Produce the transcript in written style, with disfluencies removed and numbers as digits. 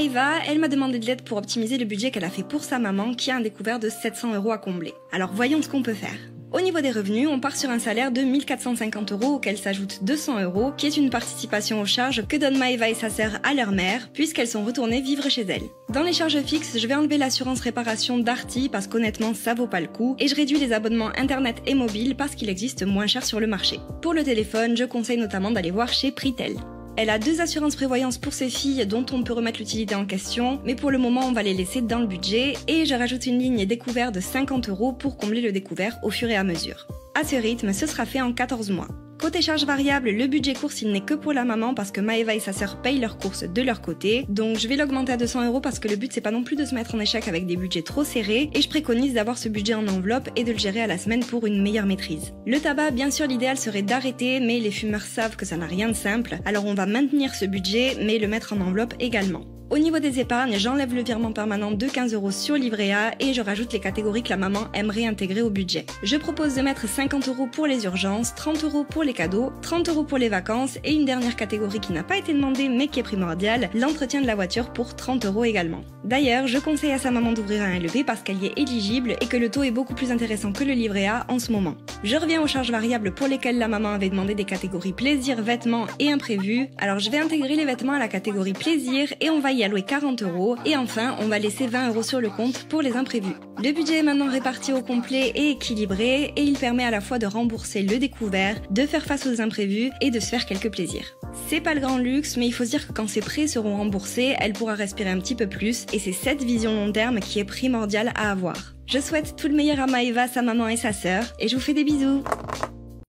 Eva, elle m'a demandé de l'aide pour optimiser le budget qu'elle a fait pour sa maman qui a un découvert de 700 € à combler. Alors voyons ce qu'on peut faire. Au niveau des revenus, on part sur un salaire de 1450 € auquel s'ajoute 200 € qui est une participation aux charges que donnent Maëva et sa sœur à leur mère puisqu'elles sont retournées vivre chez elles. Dans les charges fixes, je vais enlever l'assurance réparation Darty parce qu'honnêtement ça vaut pas le coup et je réduis les abonnements internet et mobile parce qu'il existe moins cher sur le marché. Pour le téléphone, je conseille notamment d'aller voir chez Pritel. Elle a 2 assurances prévoyance pour ses filles dont on peut remettre l'utilité en question, mais pour le moment on va les laisser dans le budget et je rajoute une ligne découvert de 50 € pour combler le découvert au fur et à mesure. À ce rythme, ce sera fait en 14 mois. Côté charges variables, le budget course il n'est que pour la maman parce que Maëva et sa sœur payent leurs courses de leur côté, donc je vais l'augmenter à 200 € parce que le but c'est pas non plus de se mettre en échec avec des budgets trop serrés et je préconise d'avoir ce budget en enveloppe et de le gérer à la semaine pour une meilleure maîtrise. Le tabac, bien sûr l'idéal serait d'arrêter, mais les fumeurs savent que ça n'a rien de simple, alors on va maintenir ce budget mais le mettre en enveloppe également. Au niveau des épargnes, j'enlève le virement permanent de 15 € sur livret A et je rajoute les catégories que la maman aimerait intégrer au budget. Je propose de mettre 50 € pour les urgences, 30 € pour les cadeaux, 30 € pour les vacances et une dernière catégorie qui n'a pas été demandée mais qui est primordiale, l'entretien de la voiture pour 30 € également. D'ailleurs, je conseille à sa maman d'ouvrir un LEB parce qu'elle y est éligible et que le taux est beaucoup plus intéressant que le livret A en ce moment. Je reviens aux charges variables pour lesquelles la maman avait demandé des catégories plaisir, vêtements et imprévus. Alors je vais intégrer les vêtements à la catégorie plaisir et on va y allouer 40 € et enfin on va laisser 20 € sur le compte pour les imprévus. Le budget est maintenant réparti au complet et équilibré et il permet à la fois de rembourser le découvert, de faire face aux imprévus et de se faire quelques plaisirs. C'est pas le grand luxe mais il faut se dire que quand ses prêts seront remboursés, elle pourra respirer un petit peu plus et c'est cette vision long terme qui est primordiale à avoir. Je souhaite tout le meilleur à Maëva, sa maman et sa sœur et je vous fais des bisous.